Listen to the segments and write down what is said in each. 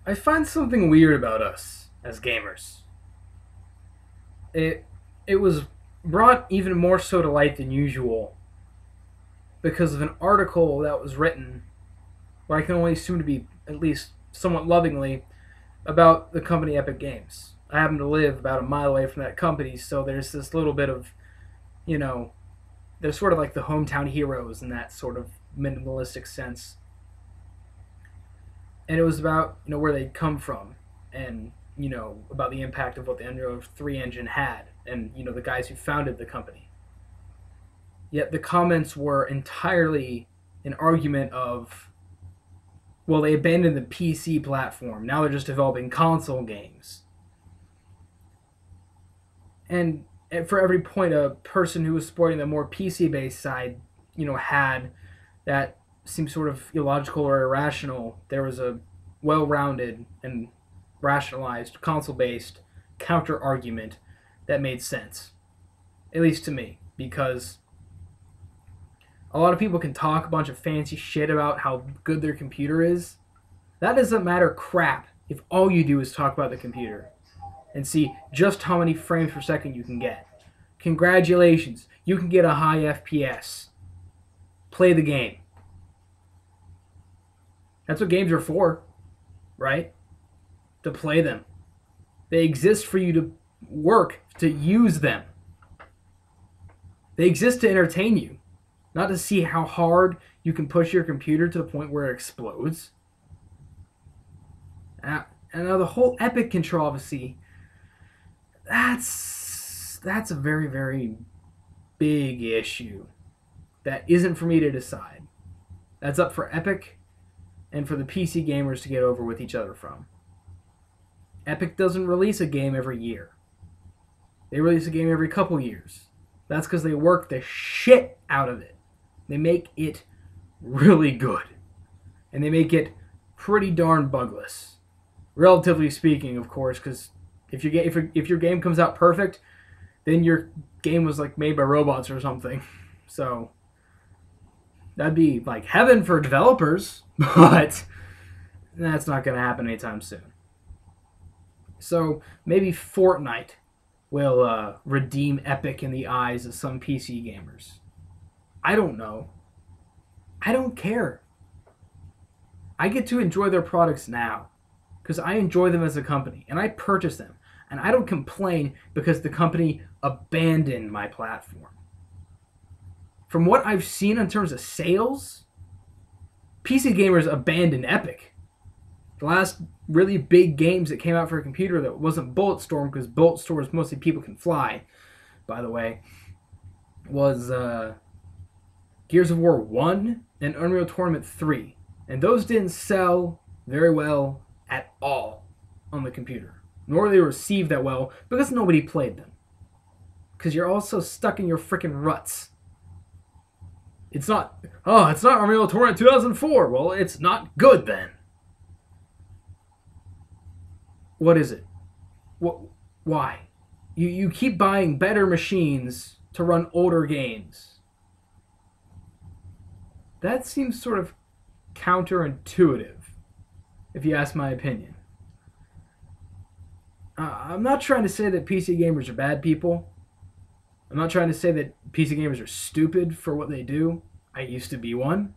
I find something weird about us as gamers. It it was brought even more so to light than usual because of an article that was written, where I can only assume to be at least somewhat lovingly, about the company Epic Games. I happen to live about a mile away from that company, so there's this little bit of, you know, they're sort of like the hometown heroes in that sort of minimalistic sense. And it was about, where they'd come from, and about the impact of what the Unreal 3 engine had, and the guys who founded the company. Yet the comments were entirely an argument of, well, they abandoned the PC platform, now they're just developing console games. And for every point a person who was supporting the more PC based side, had, that seemed sort of illogical or irrational, there was a well rounded and rationalized console based counter argument that made sense. At least to me. Because a lot of people can talk a bunch of fancy shit about how good their computer is. That doesn't matter crap if all you do is talk about the computer and see just how many frames per second you can get. Congratulations, you can get a high FPS. Play the game. That's what games are for, right? To play them. They exist for you to work, to use them. They exist to entertain you, not to see how hard you can push your computer to the point where it explodes. And now the whole Epic controversy, that's a very, very big issue that isn't for me to decide. That's up for Epic and for the PC gamers to get over with each other from. Epic doesn't release a game every year. They release a game every couple years. That's because they work the shit out of it. They make it really good. And they make it pretty darn bugless. Relatively speaking, of course, because if your game comes out perfect, then your game was like made by robots or something. So that'd be like heaven for developers, but that's not going to happen anytime soon. So maybe Fortnite will redeem Epic in the eyes of some PC gamers. I don't know. I don't care. I get to enjoy their products now because I enjoy them as a company and I purchase them. And I don't complain because the company abandoned my platform. From what I've seen in terms of sales, PC gamers abandoned Epic. The last really big games that came out for a computer that wasn't Bulletstorm, because Bulletstorm is mostly people can fly, by the way, was Gears of War 1 and Unreal Tournament 3. And those didn't sell very well at all on the computer. Nor did they receive that well because nobody played them. Because you're also stuck in your freaking ruts. It's not Unreal Tournament 2004. Well, it's not good then. What is it? What? Why? You keep buying better machines to run older games. That seems sort of counterintuitive, if you ask my opinion. I'm not trying to say that PC gamers are bad people. I'm not trying to say that PC gamers are stupid for what they do. I used to be one.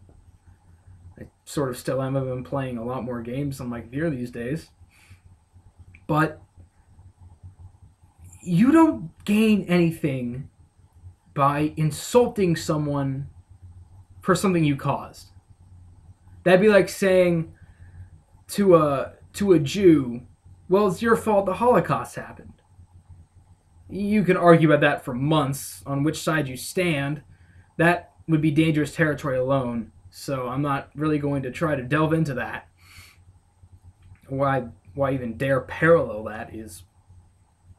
I sort of still am. I've been playing a lot more games on my computer these days. But you don't gain anything by insulting someone for something you caused. That'd be like saying to a Jew, well, it's your fault the Holocaust happened. You can argue about that for months on which side you stand. That would be dangerous territory alone, so I'm not really going to try to delve into that. Why even dare parallel that is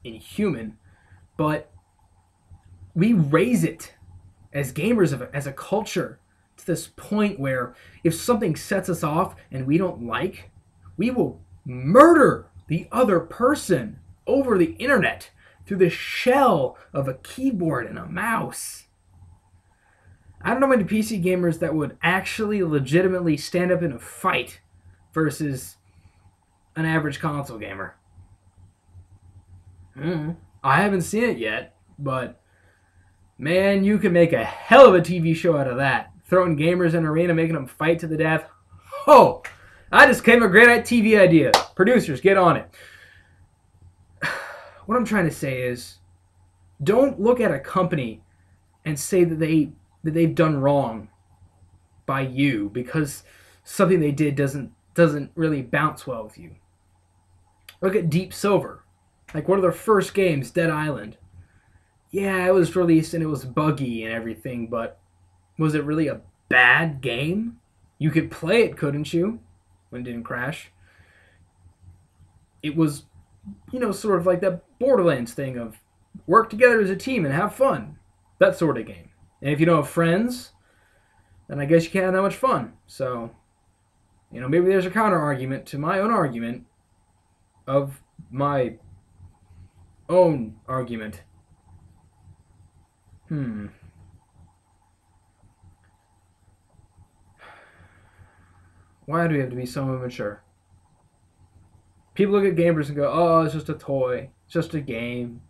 inhuman. But we raise it as gamers, as a culture, to this point where if something sets us off and we don't like, we will murder the other person over the internet through the shell of a keyboard and a mouse. I don't know many PC gamers that would actually legitimately stand up in a fight versus an average console gamer? I haven't seen it yet, but man, you can make a hell of a TV show out of that. Throwing gamers in an arena, making them fight to the death. Oh, I just came up with a great TV idea. Producers, get on it. What I'm trying to say is, don't look at a company and say that they've done wrong by you because something they did doesn't really bounce well with you. Look at Deep Silver. Like one of their first games, Dead Island. Yeah, it was released and it was buggy and everything, but was it really a bad game? You could play it, couldn't you? When it didn't crash. It was, sort of like that Borderlands thing of work together as a team and have fun. That sort of game. And if you don't have friends, then I guess you can't have that much fun. So, maybe there's a counter argument to my own argument of my own argument. Why do we have to be so immature? People look at gamers and go, oh, it's just a toy. It's just a game.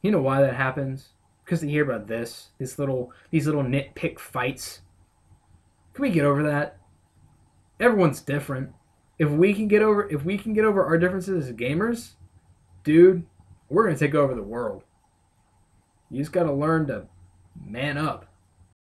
You know why that happens? Because they hear about these little nitpick fights. Can we get over that? Everyone's different. If we can get over our differences as gamers, dude, we're gonna take over the world. You just gotta learn to man up.